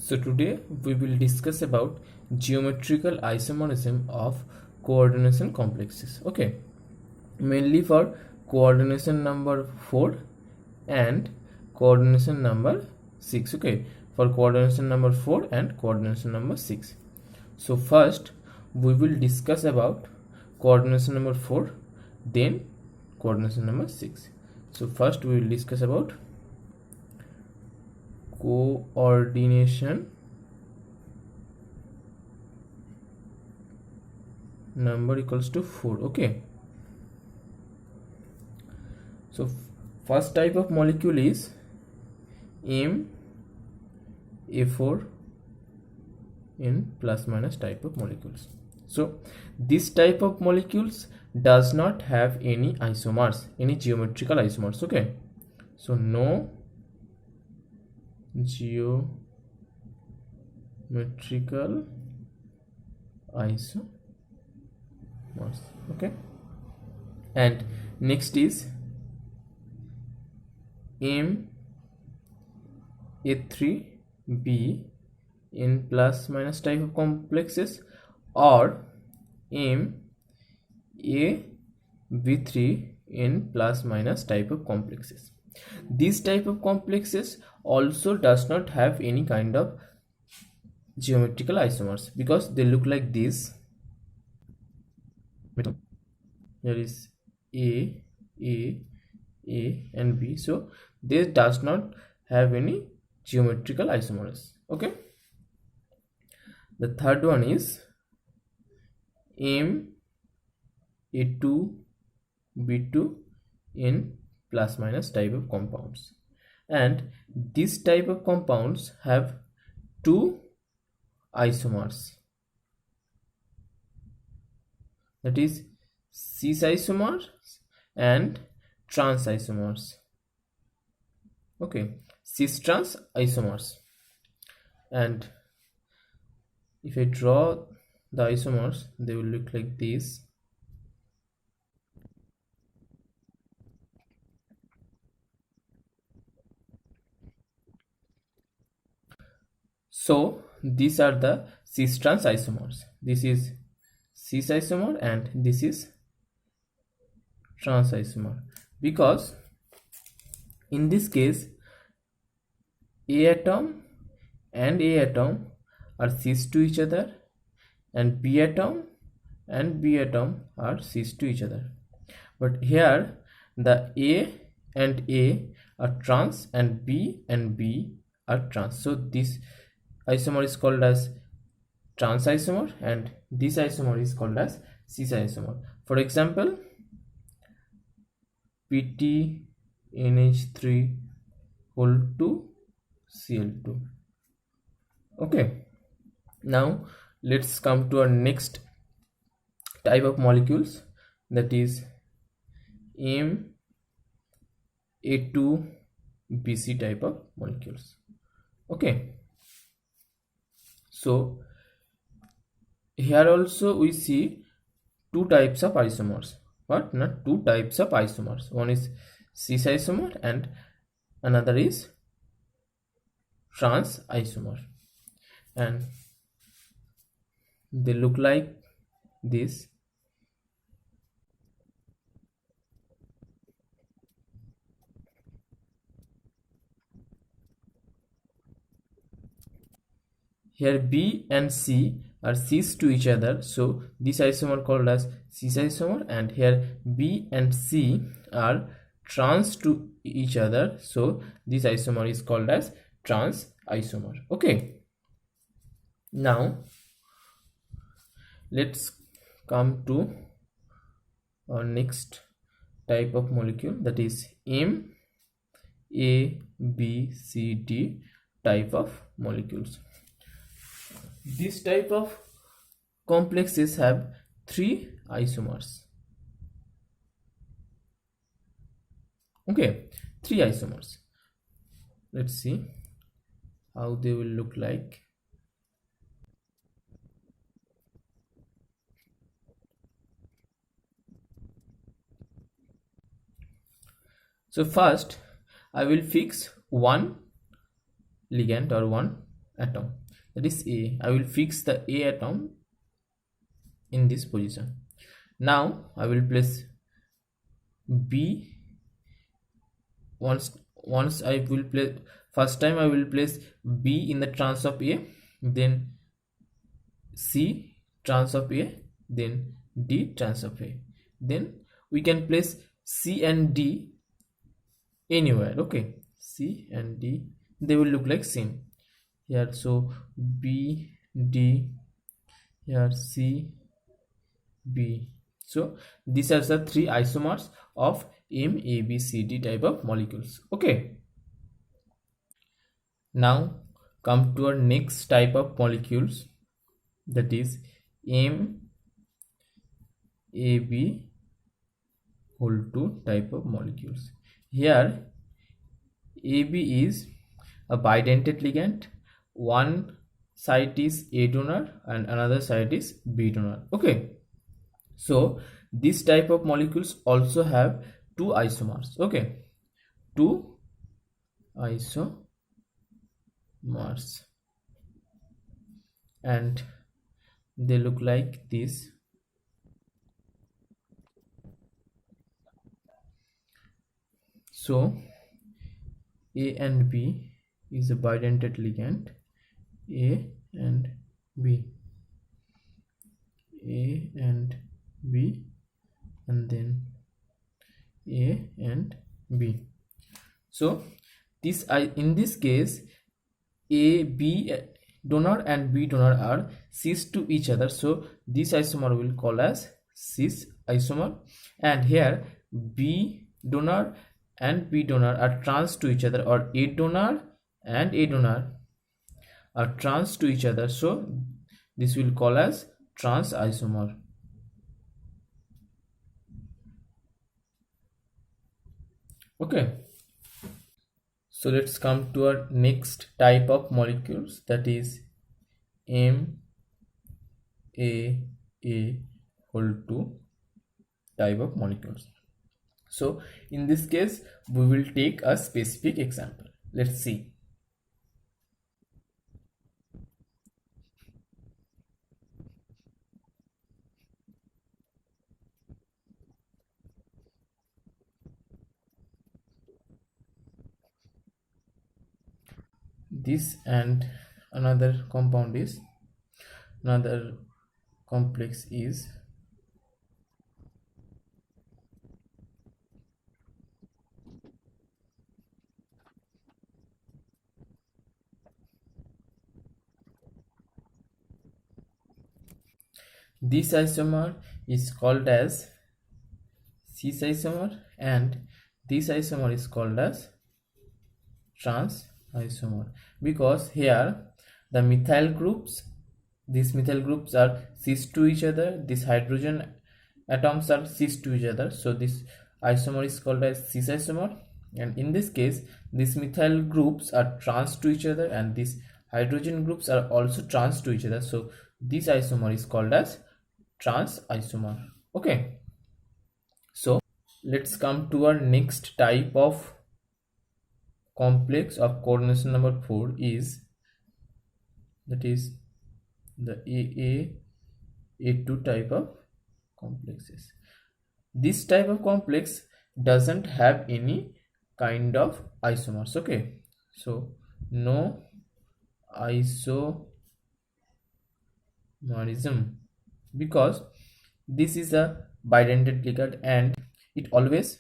So today we will discuss about geometrical isomerism of coordination complexes. Okay, mainly for coordination number 4 and coordination number 6. Okay, for coordination number 4 and coordination number 6. So first we will discuss about coordination number 4, then coordination number 6. So first we will discuss about coordination number equals to 4. Okay, so first type of molecule is MA4 in plus minus type of molecules. So this type of molecules does not have any isomers, any geometrical isomers. Okay, so no geometrical isomers. Okay, and next is MA3B in plus minus type of complexes, or MAB3 in plus minus type of complexes. This type of complexes also does not have any kind of geometrical isomers because they look like this. There is A and B, so this does not have any geometrical isomers. Okay, the third one is MA2B2 in plus minus type of compounds, and this type of compounds have two isomers, that is cis isomers and trans isomers. Okay, cis trans isomers, and if I draw the isomers, they will look like this. So these are the cis trans isomers. This is cis isomer and this is trans isomer, because in this case A atom and A atom are cis to each other, and B atom and B atom are cis to each other. But here the A and A are trans and B are trans. So this isomer is called as trans isomer and this isomer is called as cis isomer. For example, PTNH3 whole 2 Cl2. Okay, now let's come to our next type of molecules, that is MA2BC type of molecules. Okay, so here also we see two types of isomers, but not two types of isomers. One is cis isomer and another is trans isomer, and they look like this. Here B and C are cis to each other, so this isomer called as cis isomer, and here B and C are trans to each other, so this isomer is called as trans isomer. Okay, now let's come to our next type of molecule, that is MABCD type of molecules. This type of complexes have three isomers. Okay, three isomers. Let's see how they will look like. So first I will fix one ligand or one atom, that is A. I will fix the A atom in this position. Now I will place B. Once I will place, first time I will place B in the trans of A, then C trans of A, then D trans of A. Then we can place C and D anywhere. Okay, C and D, they will look like same here. So B, D, here C, B. So these are the three isomers of M, A, B, C, D type of molecules. Okay, now come to our next type of molecules, that is M, A, B whole 2 type of molecules. Here AB is a bidentate ligand. One side is A donor and another side is B donor. Okay, so this type of molecules also have two isomers. Okay, two isomers, and they look like this. So A and B is a bidentate ligand. A and B, A and B, and then A and B. So this in this case, A, B donor and B donor are cis to each other, so this isomer will call as cis isomer. And here B donor and B donor are trans to each other, or A donor and A donor are trans to each other, so this will call as trans isomer. Okay, so let's come to our next type of molecules, that is M, A whole 2 type of molecules. So in this case we will take a specific example. Let's see. This and another compound is, another complex is this isomer is called as cis isomer, and this isomer is called as trans isomer, because here the methyl groups, these methyl groups are cis to each other, these hydrogen atoms are cis to each other, so this isomer is called as cis isomer. And in this case these methyl groups are trans to each other and these hydrogen groups are also trans to each other, so this isomer is called as trans isomer. Okay, so let's come to our next type of complex of coordination number 4 is, that is the A2 type of complexes. This type of complex doesn't have any kind of isomers. Okay, so no isomerism, because this is a bidentate ligand and it always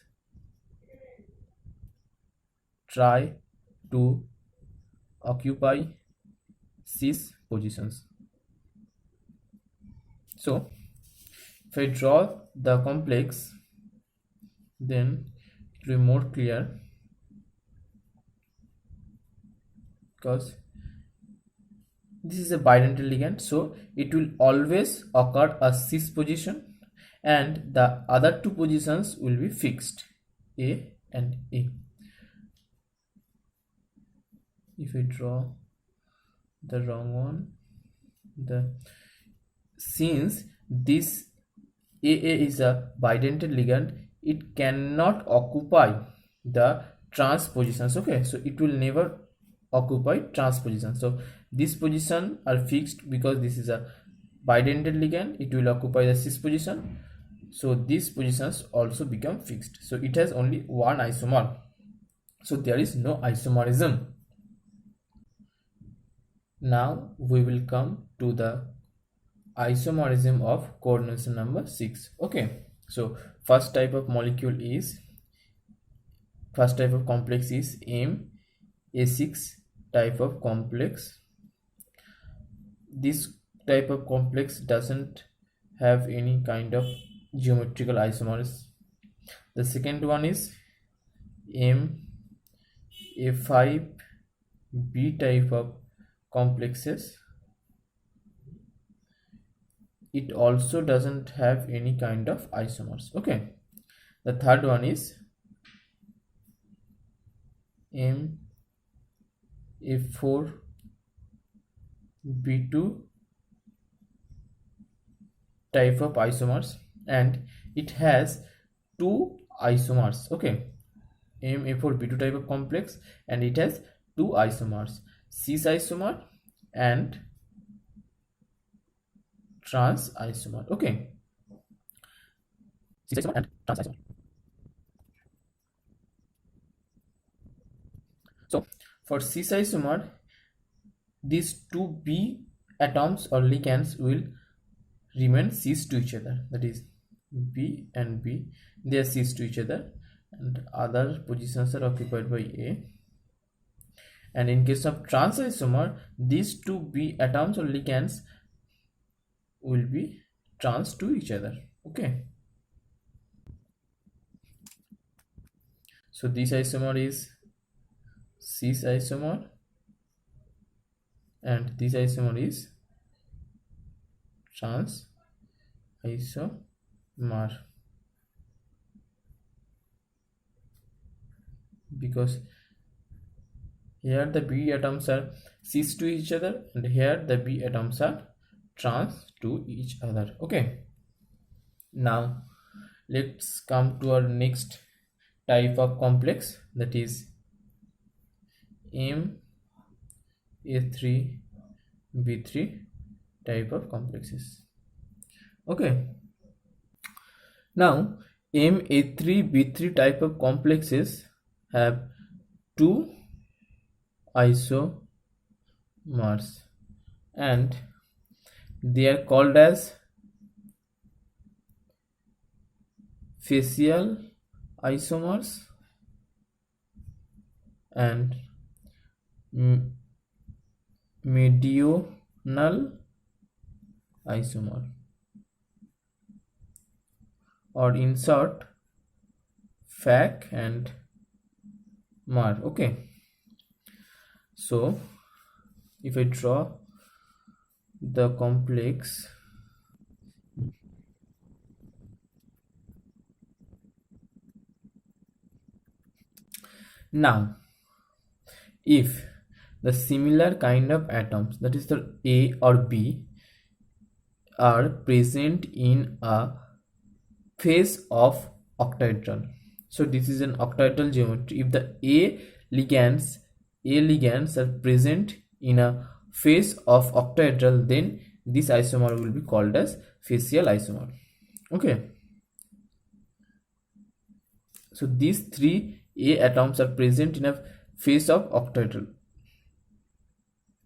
try to occupy cis positions. So if I draw the complex, then it will be more clear, because this is a bidentate ligand, so it will always occur a cis position and the other two positions will be fixed, A and A. If I draw the wrong one, since this AA is a bidentate ligand, it cannot occupy the trans positions. Okay, so it will never occupy trans position, so This position are fixed because this is a bidentate ligand, it will occupy the cis position, so these positions also become fixed. So it has only one isomer, so there is no isomerism. Now we will come to the isomerism of coordination number 6. Okay, so first type of complex is MA6 type of complex. This type of complex doesn't have any kind of geometrical isomers. The second one is MA5B type of complexes. It also doesn't have any kind of isomers. Okay, the third one is MA4B2 type of isomers, and it has two isomers. Okay, MA4B2 type of complex, and it has two isomers, cis isomer and trans isomer. Okay, cis isomer and trans isomer. So for cis isomer, these two B atoms or ligands will remain cis to each other, that is B and B, they are cis to each other, and other positions are occupied by A. And in case of trans isomer, these two B atoms or ligands will be trans to each other. Okay, so this isomer is cis isomer and this isomer is trans isomer, because here the B atoms are cis to each other and here the B atoms are trans to each other. Okay, now let's come to our next type of complex, that is MA3B3 type of complexes. Okay, now MA3B3 type of complexes have two isomers and they are called as facial isomers and medianal isomer, or in short FAC and MAR. Okay, so if I draw the complex, now if the similar kind of atoms, that is the A or B, are present in a face of octahedral, so this is an octahedral geometry. If the A ligands are present in a face of octahedral, then this isomer will be called as facial isomer. Okay, so these three A atoms are present in a face of octahedral.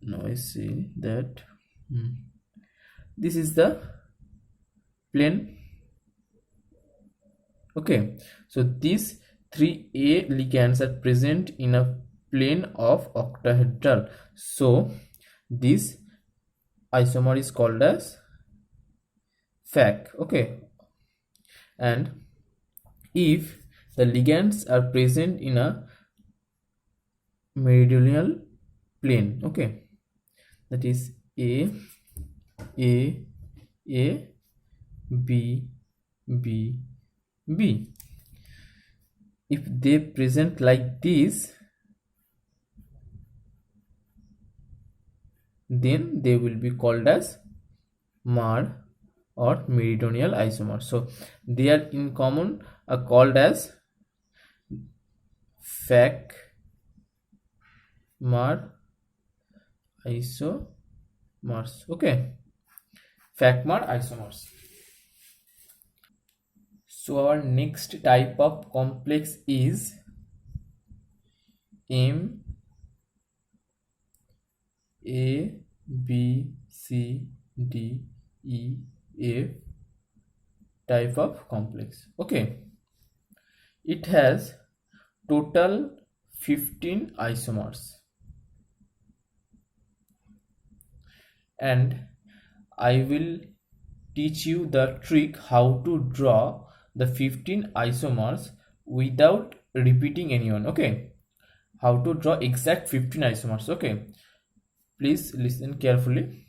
Now I see that this is the plane. Okay, so these three A ligands are present in a plane of octahedral, so this isomer is called as FAC. Okay, and if the ligands are present in a meridional plane, okay, that is A B B B, if they present like this, then they will be called as MAR or meridional isomer. So they are in common are called as FAC MAR isomers. Okay, Fachner isomers. So our next type of complex is M A B C D E F type of complex. Okay, it has total 15 isomers, and I will teach you the trick how to draw the 15 isomers without repeating anyone. Okay, how to draw exact 15 isomers. Okay, please listen carefully.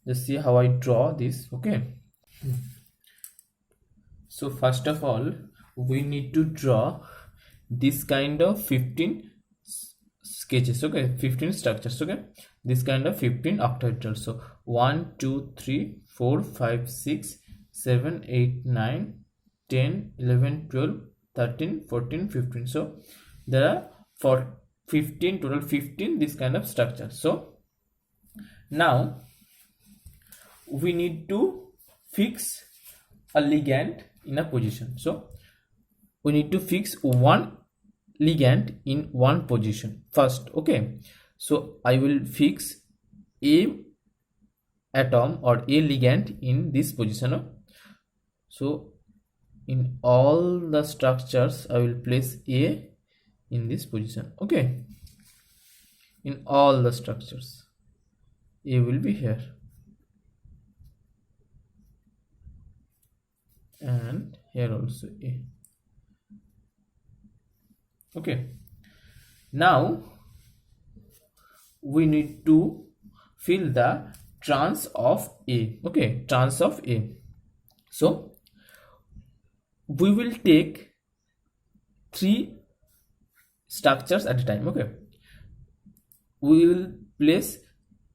Just see how I draw this. Okay, so first of all we need to draw this kind of 15 sketches. Okay, 15 structures. Okay, this kind of 15 octahedral. So 1 2 3 4 5 6 7 8 9 10 11 12 13 14 15. So there are for 15 total 15 this kind of structure. So now we need to fix a ligand in a position. So we need to fix one ligand in one position first. Okay, so I will fix a atom or a ligand in this position. So in all the structures I will place a in this position. Okay, in all the structures a will be here, and here also a. Okay, now we need to fill the trans of a. Okay, trans of a. So we will take 3 structures at a time. Okay, we will place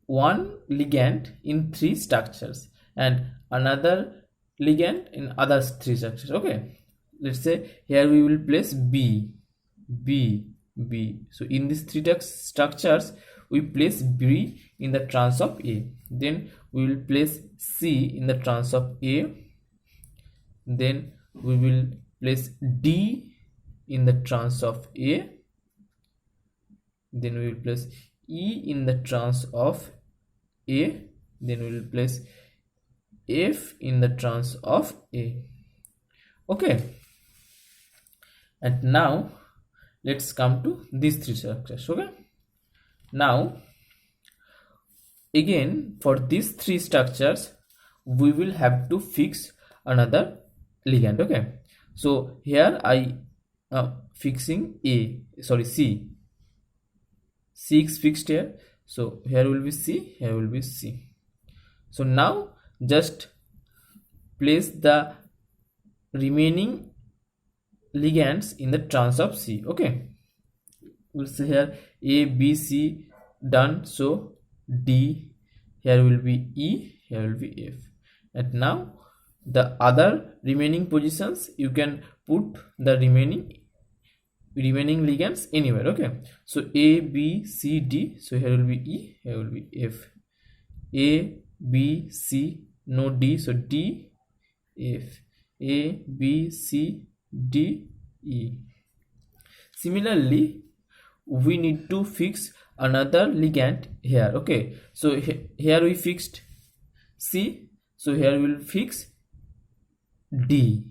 one ligand in 3 structures and another ligand in other 3 structures. Okay, let's say here we will place b. So in these 3 structures we place b in the trans of a, then we will place c in the trans of a, then we will place d in the trans of a, then we will place e in the trans of a, then we will place f in the trans of a. Okay, and now let's come to these 3 structures. Okay, now again for these 3 structures we will have to fix another ligand. Okay, so here I fixing c is fixed here, so here will be c, here will be c. So now just place the remaining ligands in the trans of c. Okay, we'll say here a b c done, so d, here will be e, here will be f. And now the other remaining positions you can put the remaining ligands anywhere. Okay, so a b c d, so here will be e, here will be f. A b c, no d, so d f. A b c d e. Similarly we need to fix another ligand here. Okay, so here we fixed c, so here we will fix d.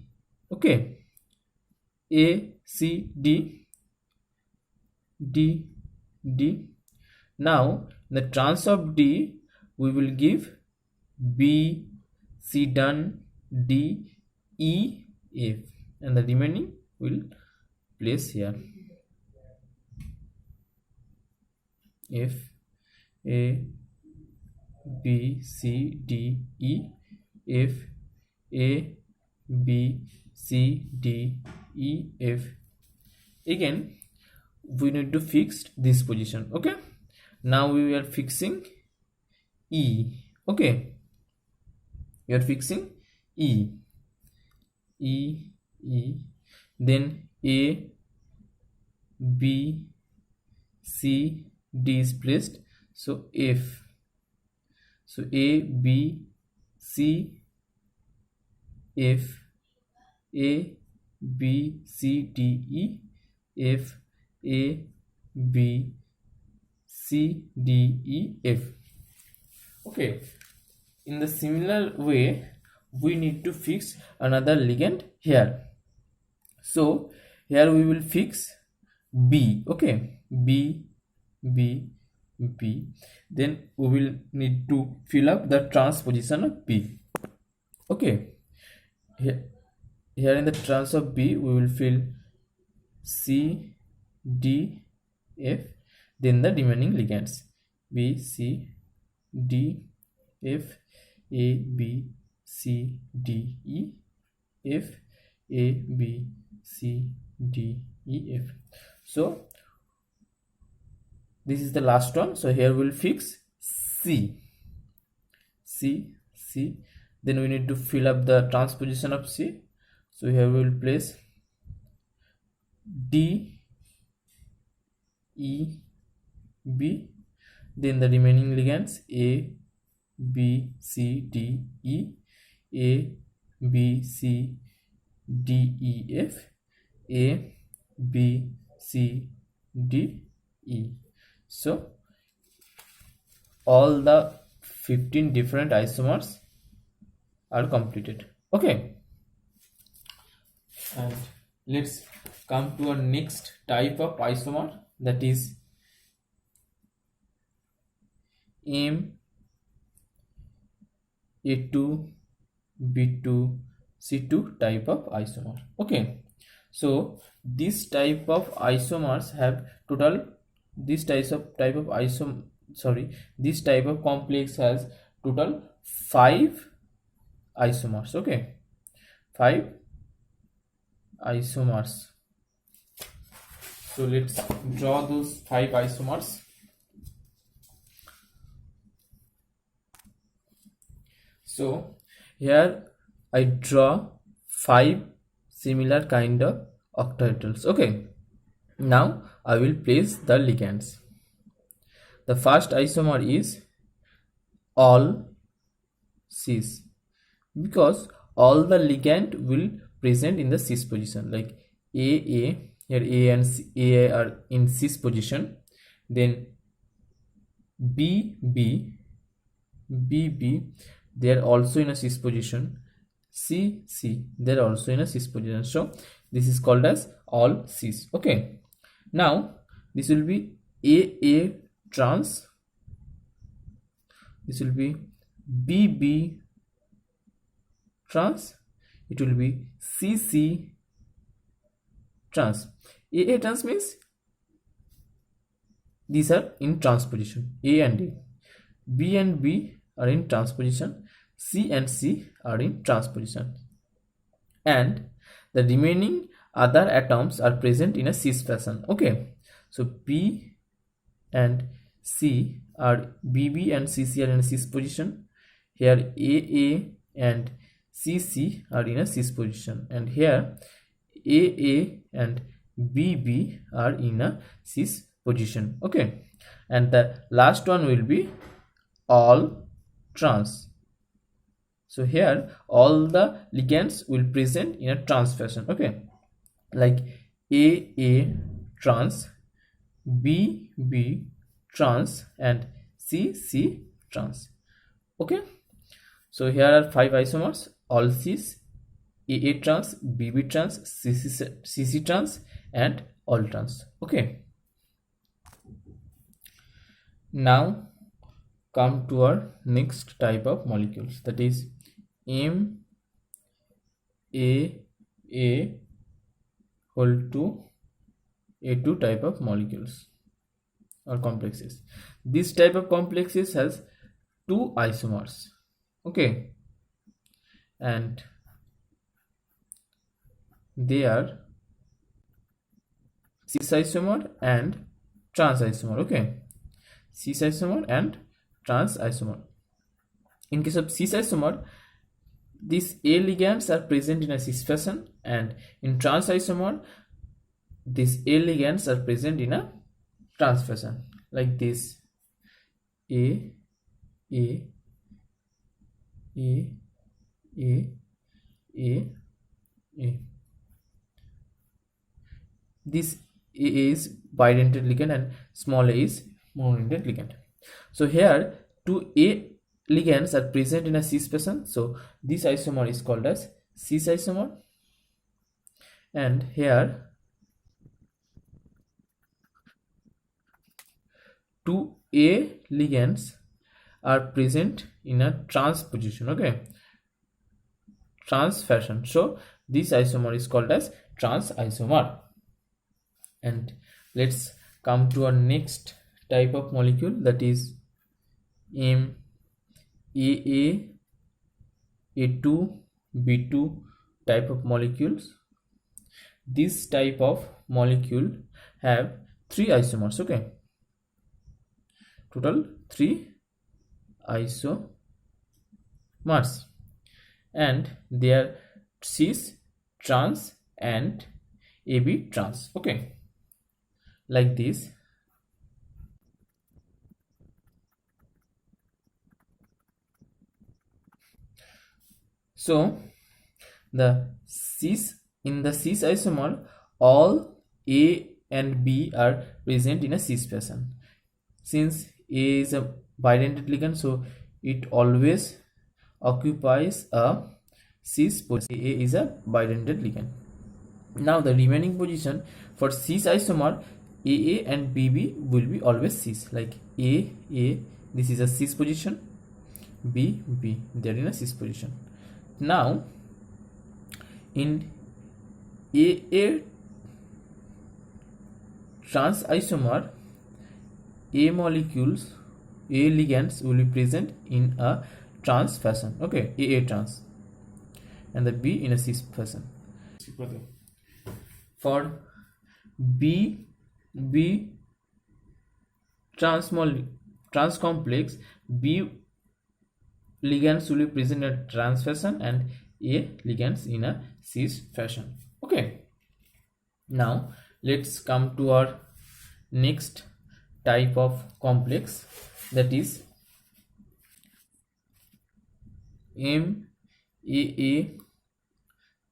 Okay, a c d d d. Now the trans of d we will give b c done d e f, and the remaining will place here f a b c d e f a b c d e f. Again we need to fix this position. Okay, now we are fixing e. Okay, we are fixing e, then a b c d is placed, So F, so A B C F, A B C D E F, A B C D E F. Okay, in the similar way we need to fix another ligand here. So here we will fix B. Okay, B B B. Then we will need to fill up the trans position of B. Okay, here in the trans of B we will fill C D F, then the remaining ligands B C D F, A B C D E F, A B C D E F. So this is the last one. So here we'll fix C C. Then we need to fill up the transposition of C. So here we will place D E B, then the remaining ligands A B C D E, A B C D E F, A B C D E. So all the 15 different isomers are completed. Okay, and let's come to our next type of isomer, that is M A2 B2 C2 type of isomer. Okay, so this type of isomers have total, this type of complex has total 5 isomers. Okay, 5 isomers. So let's draw those 5 isomers. So here I draw 5 similar kind of octahedrals. Okay, now I will place the ligands. The first isomer is all cis, because all the ligand will present in the cis position, like AA, here A and A are in cis position, then BB they are also in a cis position, CC they are also in a cis position. So this is called as all cis. Okay, now this will be AA trans, this will be BB trans, it will be CC trans. AA trans means these are in trans position, A and A. B and B are in trans position, C and C are in trans position, and the remaining other atoms are present in a cis fashion. Okay, so B and C are, BB and CC are in a cis position, here AA and CC are in a cis position, and here AA and BB are in a cis position. Okay, and the last one will be all trans. So here all the ligands will present in a trans fashion. Okay, like AA trans, BB trans, and CC trans. Okay, so here are 5 isomers: all cis, AA trans, BB trans, CC trans, and all trans. Okay, now come to our next type of molecules, that is MAA whole to A2 type of molecules or complexes. This type of complexes has 2 isomers. Okay, and they are cis isomer and trans isomer. Okay, cis isomer and trans isomer. In case of cis isomer, these A ligands are present in a cis fashion, and in trans isomer these A ligands are present in a trans fashion, like this A A A A A A. This A is bidentate ligand and small a is monodentate ligand. So here two A ligands are present in a cis fashion. So this isomer is called as cis isomer, and here two A ligands are present in a trans position. Okay, trans fashion. So this isomer is called as trans isomer. And let's come to our next type of molecule, that is MAA A2 B2 type of molecules. This type of molecule have three isomers. Okay, total three isomers, and they are cis, trans and AB trans. Okay, like this. So the cis, in the cis isomer, all A and B are present in a cis fashion. Since A is a bidentate ligand, so it always occupies a cis position. A is a bidentate ligand. Now the remaining position for cis isomer, AA and BB will be always cis, like AA, this is a cis position, BB, they are in a cis position. Now in AA trans isomer, A molecules, A ligands will be present in a trans fashion. Okay, AA trans, and the B in a cis fashion. For B trans complex, B ligands will be present in a trans fashion and A ligands in a cis fashion. Okay, now let's come to our next type of complex, that is MAA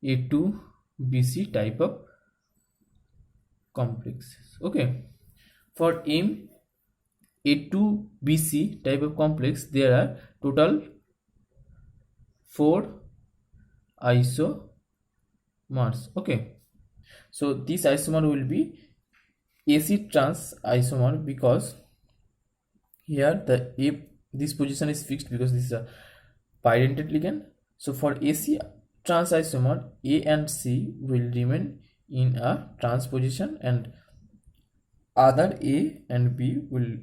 A2 BC type of complexes. Okay, for A2 BC type of complex, there are total 4 isomers. Okay, so this isomer will be AC trans isomer, because here this position is fixed because this is a bidentate ligand. So for AC trans isomer, A and C will remain in a trans position and other A and B will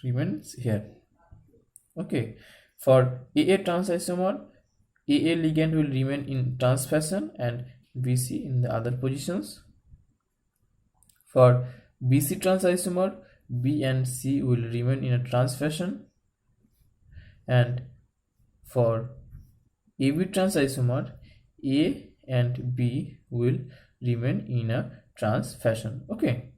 remain here. Okay, for AA trans isomer, AA ligand will remain in trans fashion and BC in the other positions. For BC trans isomer, B and C will remain in a trans fashion, and for AB trans isomer, A and B will remain in a trans fashion. Okay,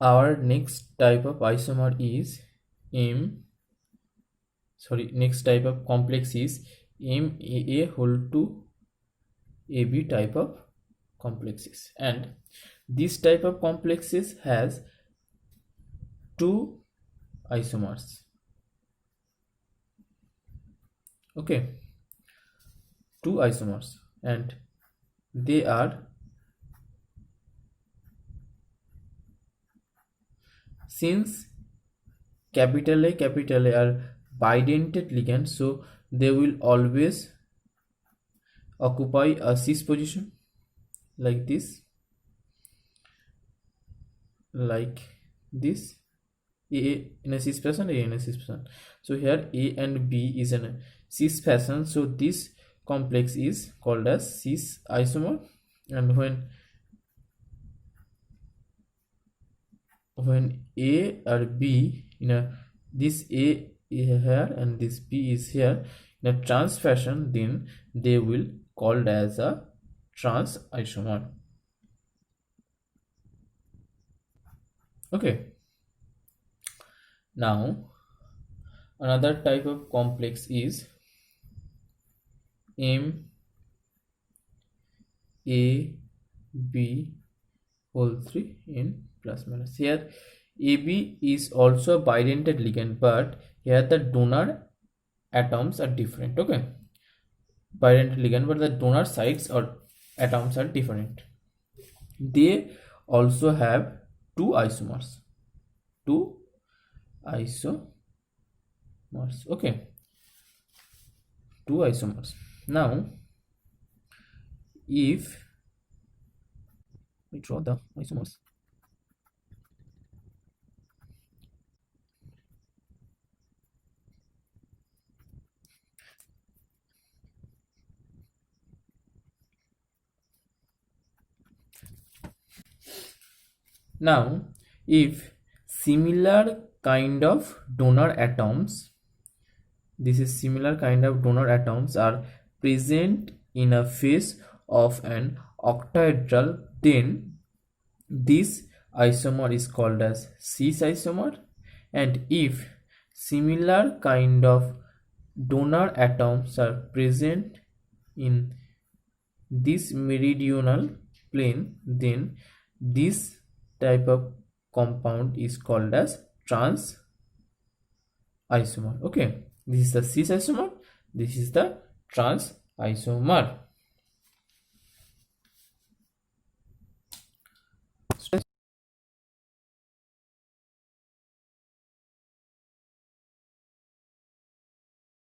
our next type of isomer is next type of complex is MAA whole 2 AB type of complexes, and this type of complexes has two isomers. Okay, two isomers, and they are, since capital A are bidentate ligands, so they will always occupy a cis position, like this, A in a cis fashion, A in a cis fashion. So here A and B is in a cis fashion, so this complex is called as cis isomer. And when A or B in a, this A is here and this B is here in a trans fashion, then they will called as a trans isomer. Okay, now another type of complex is M A B whole 3 in plus minus. Here AB is also a bidentate ligand, but here the donor atoms are different. Okay, bidentate ligand, but the donor sites or atoms are different. They also have two isomers. Two isomers. Okay, two isomers. Now if we draw the isomers, now if similar kind of donor atoms, this is similar kind of donor atoms are present in a phase of an octahedral, then this isomer is called as cis isomer. And if similar kind of donor atoms are present in this meridional plane, then this type of compound is called as trans isomer. Okay, this is the cis isomer, this is the trans isomer.